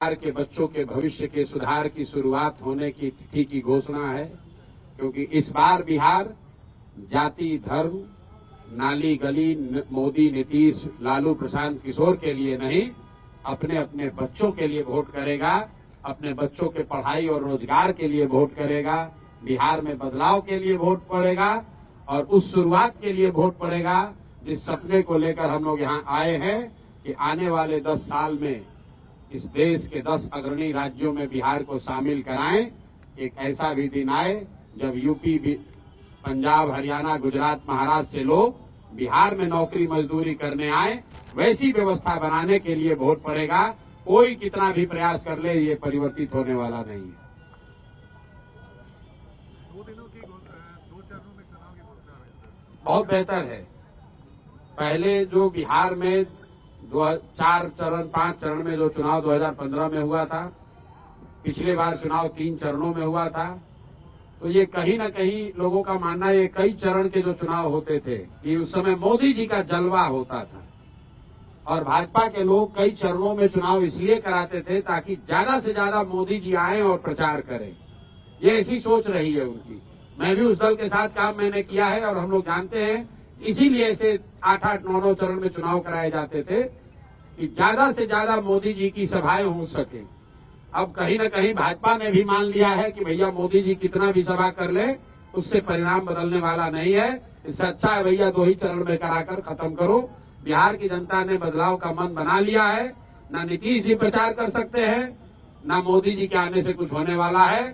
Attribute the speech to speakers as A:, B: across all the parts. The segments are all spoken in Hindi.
A: बिहार के बच्चों के भविष्य के सुधार की शुरुआत होने की तिथि की घोषणा है, क्योंकि इस बार बिहार जाति, धर्म, नाली गली, मोदी, नीतीश, लालू प्रशांत किशोर के लिए नहीं, अपने अपने बच्चों के लिए वोट करेगा, अपने बच्चों के पढ़ाई और रोजगार के लिए वोट करेगा, बिहार में बदलाव के लिए वोट पड़ेगा और उस शुरुआत के लिए वोट पड़ेगा जिस सपने को लेकर हम लोग यहाँ आए हैं कि आने वाले 10 साल में इस देश के 10 अग्रणी राज्यों में बिहार को शामिल कराएं। एक ऐसा भी दिन आए जब यूपी, पंजाब, हरियाणा, गुजरात, महाराष्ट्र से लोग बिहार में नौकरी मजदूरी करने आए, वैसी व्यवस्था बनाने के लिए वोट पड़ेगा। कोई कितना भी प्रयास कर ले, ये परिवर्तित होने वाला नहीं है।
B: 2 चरणों में चुनाव की घोषणा है।
A: बहुत बेहतर है। पहले जो बिहार में 4 चरण 5 चरण में जो चुनाव 2015 में हुआ था, पिछले बार चुनाव 3 चरणों में हुआ था, तो ये कहीं न कहीं लोगों का मानना है ये कई चरण के जो चुनाव होते थे कि उस समय मोदी जी का जलवा होता था और भाजपा के लोग कई चरणों में चुनाव इसलिए कराते थे ताकि ज्यादा से ज्यादा मोदी जी आए और प्रचार करें। ये ऐसी सोच रही है उनकी। मैं भी उस दल के साथ काम मैंने किया है और हम लोग जानते हैं, इसीलिए ऐसे 8-8, 9-9 चरण में चुनाव कराए जाते थे कि ज्यादा से ज्यादा मोदी जी की सभाएं हो सके। अब कहीं न कहीं भाजपा ने भी मान लिया है कि भैया मोदी जी कितना भी सभा कर ले, उससे परिणाम बदलने वाला नहीं है। इससे अच्छा है भैया 2 ही चरण में कराकर खत्म करो। बिहार की जनता ने बदलाव का मन बना लिया है। न नीतीश जी प्रचार कर सकते हैं, न मोदी जी के आने से कुछ होने वाला है।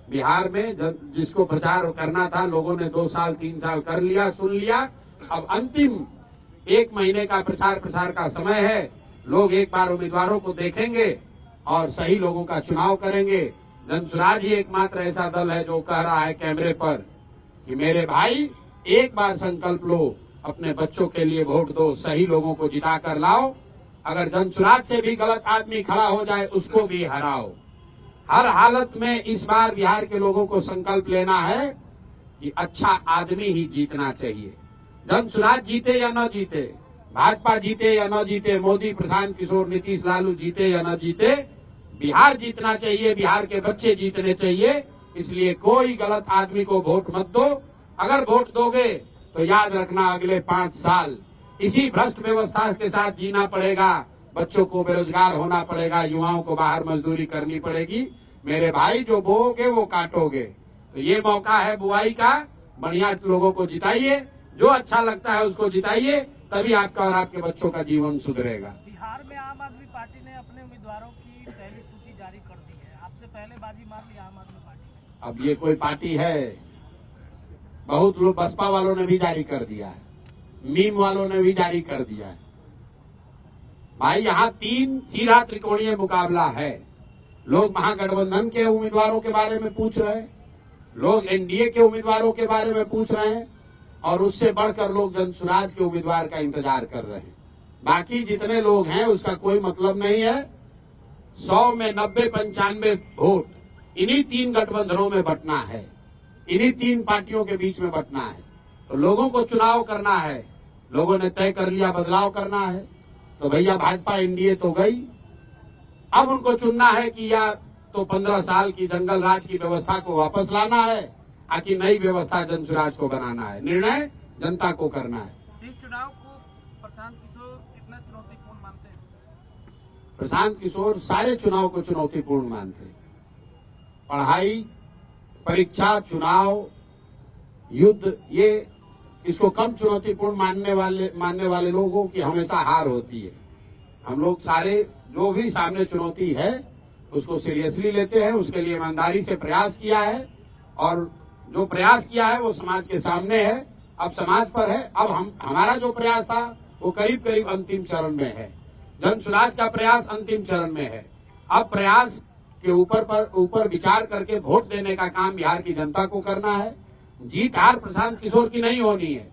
A: बिहार में जिसको प्रचार करना था, लोगों ने 2 साल 3 साल कर लिया, सुन लिया। अब अंतिम 1 महीने का प्रचार का समय है। लोग एक बार उम्मीदवारों को देखेंगे और सही लोगों का चुनाव करेंगे। जनसुराज ही एकमात्र ऐसा दल है जो कह रहा है कैमरे पर कि मेरे भाई एक बार संकल्प लो, अपने बच्चों के लिए वोट दो, सही लोगों को जिता कर लाओ। अगर जनसुराज से भी गलत आदमी खड़ा हो जाए उसको भी हराओ। हर हालत में इस बार बिहार के लोगों को संकल्प लेना है कि अच्छा आदमी ही जीतना चाहिए। जनसुराज जीते या न जीते, भाजपा जीते या न जीते, मोदी, प्रशांत किशोर, नीतीश, लालू जीते या न जीते, बिहार जीतना चाहिए, बिहार के बच्चे जीतने चाहिए। इसलिए कोई गलत आदमी को वोट मत दो। अगर वोट दोगे तो याद रखना अगले 5 साल इसी भ्रष्ट व्यवस्था के साथ जीना पड़ेगा। बच्चों को बेरोजगार होना पड़ेगा, युवाओं को बाहर मजदूरी करनी पड़ेगी। मेरे भाई जो बोओगे वो काटोगे। तो ये मौका है बुआई का। बढ़िया लोगों को जिताइए, जो अच्छा लगता है उसको जिताइए, तभी आपका और आपके बच्चों का जीवन सुधरेगा।
C: बिहार में आम आदमी पार्टी ने अपने उम्मीदवारों की पहली सूची जारी कर दी है। आपसे पहले बाजी मार ली आम आदमी पार्टी ने।
A: अब ये कोई पार्टी है? बहुत लोग, बसपा वालों ने भी जारी कर दिया है, मीम वालों ने भी जारी कर दिया है। भाई यहाँ 3 सीधा त्रिकोणीय मुकाबला है। लोग महागठबंधन के उम्मीदवारों के बारे में पूछ रहे हैं, लोग एनडीए के उम्मीदवारों के बारे में पूछ रहे हैं और उससे बढ़कर लोग जनसुराज के उम्मीदवार का इंतजार कर रहे हैं। बाकी जितने लोग हैं उसका कोई मतलब नहीं है। 100 में 90-95 वोट इन्हीं 3 गठबंधनों में बंटना है, इन्हीं 3 पार्टियों के बीच में बंटना है। तो लोगों को चुनाव करना है, लोगों ने तय कर लिया बदलाव करना है। तो भैया भाजपा एनडीए तो गई, अब उनको चुनना है कि या तो 15 साल की जंगल राज की व्यवस्था को वापस लाना है, आकि नई व्यवस्था जनसुराज को बनाना है। निर्णय जनता को करना है।
C: इस चुनाव को प्रशांत किशोर कितना चुनौतीपूर्ण मानते हैं?
A: प्रशांत किशोर सारे चुनाव को चुनौतीपूर्ण मानते हैं। पढ़ाई, परीक्षा, चुनाव, युद्ध, ये इसको कम चुनौतीपूर्ण मानने वाले लोगों की हमेशा हार होती है। हम लोग सारे जो भी सामने चुनौती है उसको सीरियसली लेते हैं, उसके लिए ईमानदारी से प्रयास किया है और जो प्रयास किया है वो समाज के सामने है, अब समाज पर है। अब हमारा जो प्रयास था वो करीब करीब अंतिम चरण में है। जनसुराज का प्रयास अंतिम चरण में है। अब प्रयास के ऊपर विचार करके वोट देने का काम बिहार की जनता को करना है। जीत हार प्रशांत किशोर की नहीं होनी है,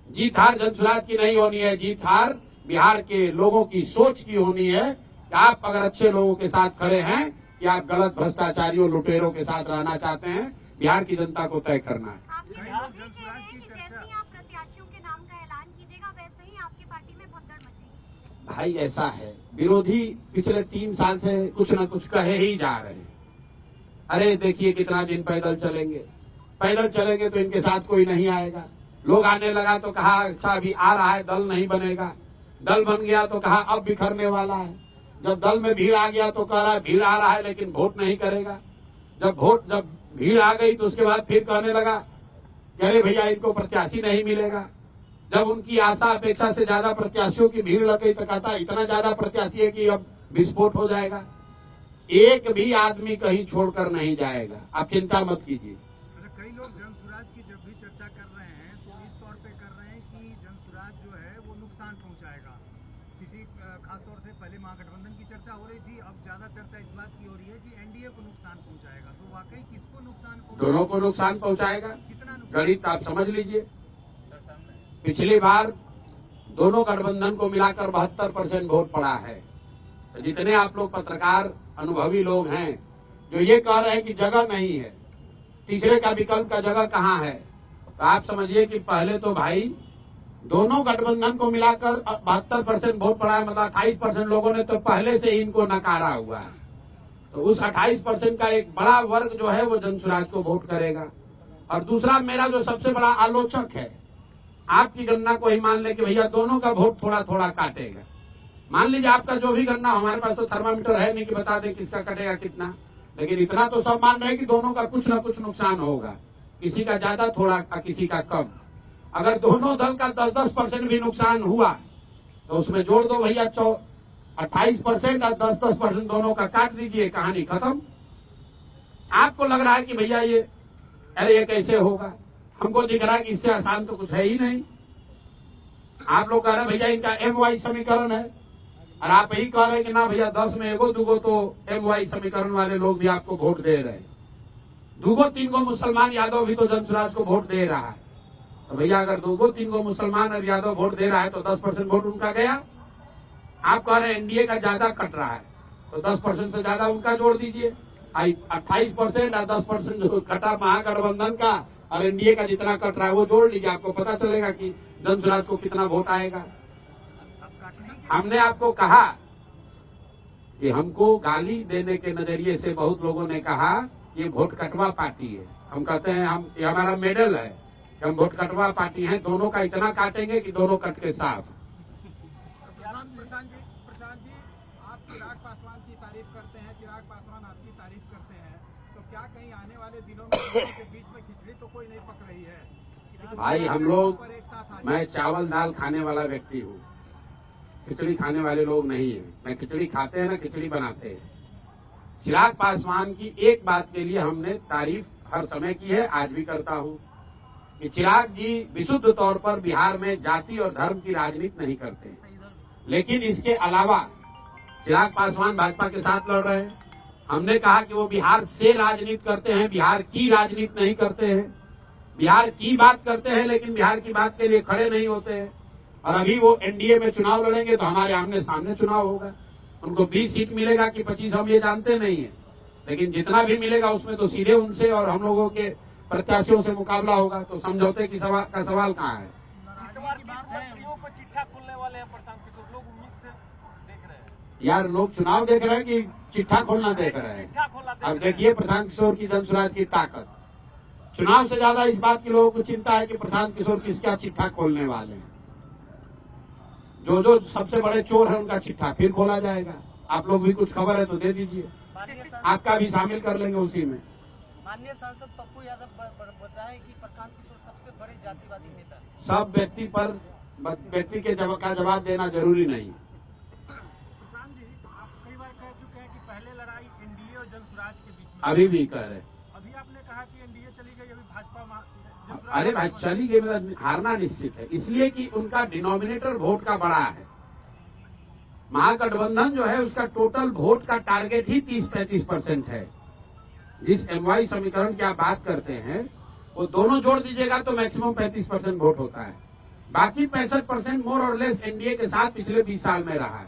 A: जीत हार जनसुराज की नहीं होनी है। जीत हार बिहार के लोगों की सोच की होनी है कि आप अगर अच्छे लोगों के साथ खड़े हैं कि आप गलत भ्रष्टाचारियों, लुटेरों के साथ रहना चाहते हैं, बिहार की जनता को तय करना है।
B: जैसे ही आप प्रत्याशियों के नाम का ऐलान कीजिएगा वैसे ही आपकी पार्टी में भगदड़ मचेगी।
A: भाई ऐसा है, विरोधी पिछले 3 साल से कुछ न कुछ कहे ही जा रहे हैं। अरे देखिए कितना दिन पैदल चलेंगे, पैदल चलेंगे तो इनके साथ कोई नहीं आएगा। लोग आने लगा तो कहा अच्छा अभी आ रहा है, दल नहीं बनेगा। दल बन गया तो कहा अब बिखरने वाला है। जब दल में भीड़ आ गया तो कह रहा है भीड़ आ रहा है लेकिन वोट नहीं करेगा। जब भीड़ आ गई तो उसके बाद फिर कहने लगा कि अरे भैया इनको प्रत्याशी नहीं मिलेगा। जब उनकी आशा अपेक्षा से ज्यादा प्रत्याशियों की भीड़ लग गई तो कहता इतना ज्यादा प्रत्याशी है कि अब विस्फोट हो जाएगा। एक भी आदमी कहीं छोड़कर नहीं जाएगा, आप चिंता मत कीजिए।
B: अच्छा, कई लोग जन स्वराज की जब भी चर्चा कर रहे हैं तो इस तौर पे कर रहे हैं कि जन स्वराज जो है वो नुकसान पहुंचाएगा। किसी खासतौर से पहले महागठबंधन की चर्चा हो रही थी, अब ज्यादा चर्चा इस बात की हो रही है कि एनडीए को नुकसान पहुंचाएगा। तो वाकई किसको नुकसान पहुंचाएगा?
A: दोनों को नुकसान पहुंचाएगा।
B: कितना नुकसान?
A: गणित आप समझ लीजिए। पिछली बार दोनों गठबंधन को मिलाकर 72% वोट पड़ा है। तो जितने आप लोग पत्रकार अनुभवी लोग हैं जो ये कह रहे हैं कि जगह नहीं है, तीसरे का विकल्प का जगह कहाँ है, तो आप समझिए कि पहले तो भाई दोनों गठबंधन को मिलाकर 72% वोट पड़ा है, मतलब 28% लोगों ने तो पहले से ही इनको नकारा हुआ है। तो उस 28% का एक बड़ा वर्ग जो है वो जनसुराज को वोट करेगा। और दूसरा मेरा जो सबसे बड़ा आलोचक है, आपकी गणना को ही मान ले कि भैया दोनों का वोट थोड़ा थोड़ा काटेगा। मान लीजिए आपका जो भी गणना, हमारे पास तो थर्मामीटर है नहीं कि बता दें किसका कटेगा कितना, लेकिन इतना तो सब मान रहे हैं कि दोनों का कुछ न कुछ नुकसान होगा, किसी का ज्यादा थोड़ा किसी का कम। अगर दोनों दल का 10-10% भी नुकसान हुआ तो उसमें जोड़ दो भैया 28% और 10-10% दोनों का काट दीजिए, कहानी खत्म। आपको लग रहा है कि भैया ये कैसे होगा, हमको दिख रहा है कि इससे आसान तो कुछ है ही नहीं। आप लोग कह रहे हैं भैया इनका MY समीकरण है, और आप यही कह रहे हैं कि ना भैया 10 में एगो दूगो तो MY समीकरण वाले लोग भी आपको वोट दे रहे हैं। 2-3 मुसलमान यादव भी तो जनसुराज को वोट दे रहा है। तो भैया अगर 2-3 मुसलमान और यादव वोट दे रहा है तो 10% वोट उनका गया। आप कह रहे हैं एनडीए का ज्यादा कट रहा है, तो 10% से ज्यादा उनका जोड़ दीजिए। 28% और 10% जो कटा महागठबंधन का और एनडीए का जितना कट रहा है वो जोड़ लीजिए, आपको पता चलेगा कि जनसुराज को कितना वोट आएगा। हमने आपको कहा कि हमको गाली देने के नजरिए से बहुत लोगों ने कहा ये वोट कटवा पार्टी है। हम कहते हैं ये हमारा मेडल है कि हम वोट कटवा पार्टी हैं, दोनों का इतना काटेंगे कि दोनों कट के साफ।
B: प्रशांत जी, आप चिराग पासवान की तारीफ करते हैं, चिराग पासवान आपकी तारीफ करते हैं, तो क्या कहीं आने वाले दिनों में दोनों के बीच में खिचड़ी तो कोई नहीं पक रही है?
A: भाई हम लोग, मैं चावल दाल खाने वाला व्यक्ति हूँ, खिचड़ी खाने वाले लोग नहीं है। मैं खिचड़ी खाते हैं ना खिचड़ी बनाते हैं। चिराग पासवान की एक बात के लिए हमने तारीफ हर समय की है, आज भी करता हूँ, कि चिराग जी विशुद्ध तौर पर बिहार में जाति और धर्म की राजनीति नहीं करते। लेकिन इसके अलावा चिराग पासवान भाजपा के साथ लड़ रहे हैं। हमने कहा कि वो बिहार से राजनीति करते हैं, बिहार की राजनीति नहीं करते हैं। बिहार की बात करते हैं लेकिन बिहार की बात के लिए खड़े नहीं होते हैं। और अभी वो एनडीए में चुनाव लड़ेंगे तो हमारे आमने सामने चुनाव होगा। उनको 20 सीट मिलेगा कि 25 हम ये जानते नहीं है, लेकिन जितना भी मिलेगा उसमें तो सीधे उनसे और हम लोगों के प्रत्याशियों से मुकाबला होगा। तो समझौते की सवाल कहाँ है?
C: इस बार मंत्रियों को चिट्ठा खोलने वाले हैं प्रशांत किशोर, लोग उम्मीद से देख रहे हैं।
A: यार लोग चुनाव देख रहे हैं कि चिट्ठा खोलना देख रहे हैं?
C: चिट्ठा खोलना देख
A: अब
C: रहे हैं।
A: देखिए प्रशांत किशोर की जनसुराज की ताकत। चुनाव से ज्यादा इस बात की लोगों को चिंता है कि प्रशांत किशोर किसका चिट्ठा खोलने वाले हैं। जो सबसे बड़े चोर है उनका चिट्ठा फिर खोला जाएगा। आप लोग भी कुछ खबर है तो दे दीजिए, आपका भी शामिल कर लेंगे उसी में।
C: माननीय सांसद पप्पू यादव बताएं कि प्रशांत किशोर सबसे बड़े जातिवादी नेता हैं।
A: सब व्यक्ति के जवाब देना जरूरी नहीं।
C: प्रशांत जी, आप कई बार कह चुके हैं कि पहले लड़ाई एनडीए और जनसुराज के बीच में,
A: अभी भी कह रहे।
C: अभी आपने कहा कि एनडीए चली गई, अभी भाजपा
A: अरे भाई चली गई मतलब हारना निश्चित है, इसलिए कि उनका डिनोमिनेटर वोट का बड़ा है। महागठबंधन जो है उसका टोटल वोट का टारगेट ही 30-35% है। जिस MY समीकरण की आप बात करते हैं वो दोनों जोड़ दीजिएगा तो मैक्सिमम 35% वोट होता है। बाकी 65% मोर और लेस एनडीए के साथ पिछले 20 साल में रहा है।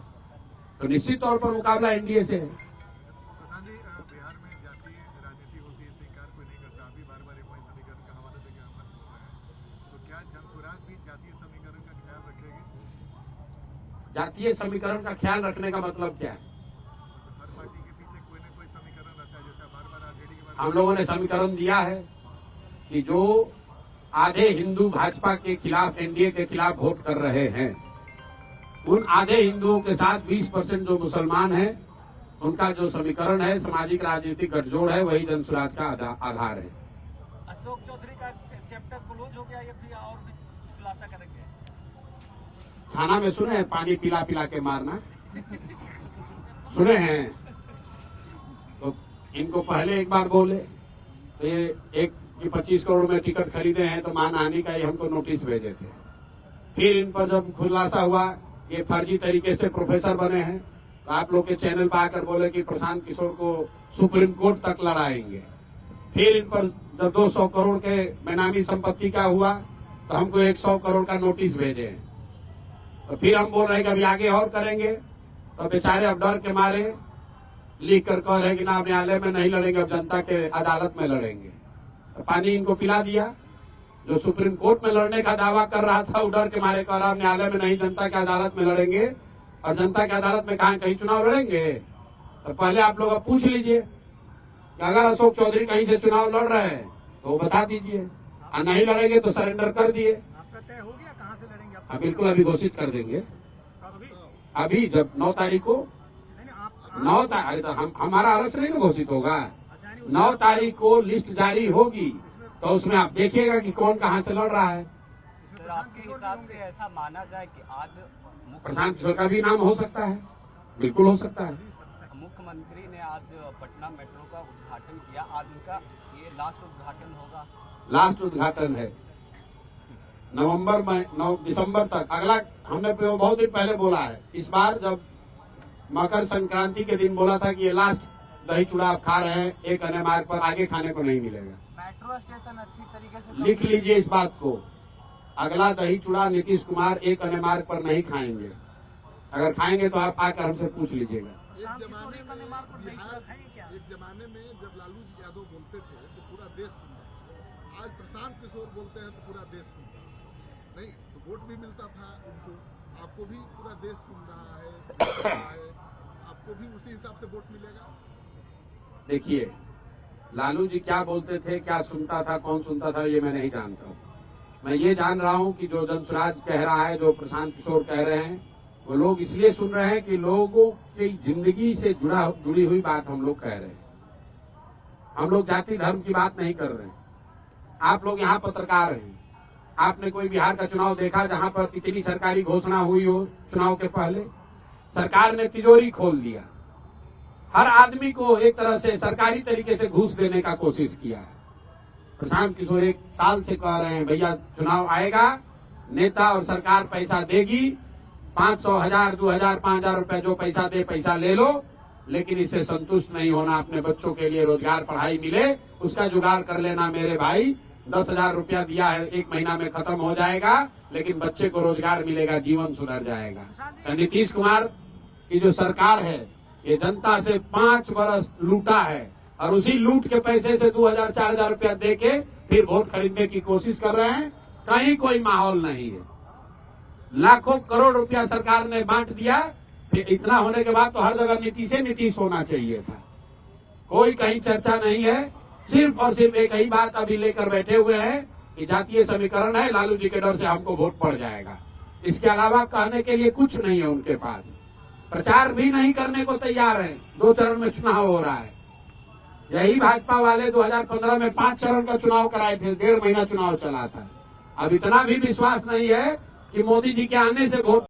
A: तो निश्चित तौर पर मुकाबला एनडीए से है।
B: प्रधान जी, बिहार में जातीय राजनीति होती है, स्वीकार कोई नहीं करता। अभी बार-बार MY समीकरण का हवाला देकर हम बोल रहे हैं, तो क्या जनसुराज भी जातीय समीकरण का ख्याल रखेगी?
A: जातीय समीकरण का ख्याल रखने का मतलब क्या है?
B: हर पार्टी के पीछे कोई ना कोई समीकरण रहता है, जैसे बार-बार आरजेडी के बारे
A: हम लोगों ने समीकरण दिया है कि जो आधे हिंदू भाजपा के खिलाफ, एनडीए के खिलाफ वोट कर रहे हैं, उन आधे हिंदुओं के साथ 20% जो मुसलमान हैं, उनका जो समीकरण है, सामाजिक राजनीतिक गठजोड़ है, वही जनसुराज का आधार है।
C: अशोक चौधरी का चैप्टर क्लोज हो गया या फिर और भी खुलासा करेंगे?
A: थाना में सुने हैं पानी पिला पिला के मारना, सुने हैं? तो इनको पहले एक बार बोले तो ये एक 25 करोड़ में टिकट खरीदे हैं तो मानहानि का ही हमको नोटिस भेजे थे। फिर इन पर जब खुलासा हुआ ये फर्जी तरीके से प्रोफेसर बने हैं तो आप लोग के चैनल पर आकर बोले कि प्रशांत किशोर को सुप्रीम कोर्ट तक लड़ाएंगे। फिर इन पर जब 200 करोड़ के बेनामी संपत्ति का हुआ तो हमको 100 करोड़ का नोटिस भेजे हैं। तो फिर हम बोल रहे हैं कि अभी आगे और करेंगे, तो बेचारे अब डर के मारे लिख कर कह रहे कि ना न्यायालय में नहीं लड़ेंगे, अब जनता के अदालत में लड़ेंगे। तो पानी इनको पिला दिया। जो सुप्रीम कोर्ट में लड़ने का दावा कर रहा था वो डर के मारे कह रहा न्यायालय में नहीं, जनता के अदालत में लड़ेंगे। और जनता के अदालत में कहीं चुनाव लड़ेंगे? तो पहले आप लोग अब पूछ लीजिए कि अगर अशोक चौधरी कहीं से चुनाव लड़ रहे हैं तो वो बता दीजिए, और नहीं लड़ेंगे तो सरेंडर कर दिए।
B: आपका तय हो गया कहाँ से लड़ेंगे आप?
A: हाँ बिल्कुल, अभी घोषित कर देंगे।
B: अभी
A: अभी जब 9 तारीख को,
B: नहीं, आप
A: 9 तारीख तो हमारा अलग से नहीं ना घोषित होगा।
B: अच्छा, यानी
A: 9 तारीख को लिस्ट जारी होगी तो उसमें आप देखिएगा कि कौन कहाँ से लड़ रहा है।
D: सर, आपके हिसाब से ऐसा माना जाए कि आज
A: प्रशांत किशोर का भी नाम हो सकता है, बिल्कुल हो सकता है।
D: मुख्यमंत्री ने आज पटना मेट्रो का उद्घाटन किया, आज उनका ये लास्ट उद्घाटन होगा?
A: लास्ट उद्घाटन है नवंबर में, 9 दिसंबर तक। अगला हमने बहुत दिन पहले बोला है, इस बार जब मकर संक्रांति के दिन बोला था कि ये लास्ट दही चूड़ा आप खा रहे हैं, एक अन्य मार्ग पर आगे खाने को नहीं मिलेगा।
D: मेट्रो स्टेशन अच्छी तरीके से
A: लिख लीजिए इस बात को, अगला दही चूड़ा नीतीश कुमार एक अन्य मार्ग पर नहीं खाएंगे। अगर खाएंगे तो आप आकर हमसे पूछ लीजिएगा।
C: एक
E: जमाने में जब लालू यादव बोलते थे तो पूरा देश सुनता, आज प्रशांत किशोर बोलते हैं तो पूरा देश सुनता नहीं, तो वोट भी मिलता था उनको। आपको भी पूरा देश सुन रहा है, आपको भी उसी हिसाब से वोट मिलेगा।
A: देखिए लालू जी क्या बोलते थे, क्या सुनता था, कौन सुनता था, ये मैं नहीं जानता हूँ। मैं ये जान रहा हूँ कि जो जनसुराज कह रहा है, जो प्रशांत किशोर कह रहे हैं, वो लोग इसलिए सुन रहे हैं कि लोगों की जिंदगी से जुड़ी हुई बात हम लोग कह रहे हैं। हम लोग जाति धर्म की बात नहीं कर रहे हैं। आप लोग यहाँ पत्रकार हैं, आपने कोई बिहार का चुनाव देखा जहाँ पर इतनी सरकारी घोषणा हुई हो चुनाव के पहले? सरकार ने तिजोरी खोल दिया, हर आदमी को एक तरह से सरकारी तरीके से घूस देने का कोशिश किया है। प्रशांत किशोर 1 साल से कह रहे हैं भैया चुनाव आएगा, नेता और सरकार पैसा देगी, 500, 1000, 2000, 5000 रुपया जो पैसा दे पैसा ले लो, लेकिन इससे संतुष्ट नहीं होना। अपने बच्चों के लिए रोजगार, पढ़ाई मिले उसका जुगाड़ कर लेना मेरे भाई। 10,000 रुपया दिया है, 1 महीना में खत्म हो जाएगा, लेकिन बच्चे को रोजगार मिलेगा, जीवन सुधर जाएगा। तो नीतीश कुमार की जो सरकार है ये जनता से 5 बरस लूटा है और उसी लूट के पैसे से 2000, 4000 रुपया दे के फिर वोट खरीदने की कोशिश कर रहे हैं। कहीं कोई माहौल नहीं है। लाखों करोड़ रुपया सरकार ने बांट दिया, फिर इतना होने के बाद तो हर जगह नीतीश होना चाहिए था। कोई कहीं चर्चा नहीं है, सिर्फ और सिर्फ एक ही बात अभी लेकर बैठे हुए हैं कि जातीय समीकरण है, लालू जी के डर से हमको वोट पड़ जाएगा। इसके अलावा कहने के लिए कुछ नहीं है उनके पास। प्रचार भी नहीं करने को तैयार है। 2 चरण में चुनाव हो रहा है। यही भाजपा वाले 2015 में 5 चरण का चुनाव कराए थे, 1.5 महीना चुनाव चला था। अब इतना भी विश्वास नहीं है कि मोदी जी के आने से वोट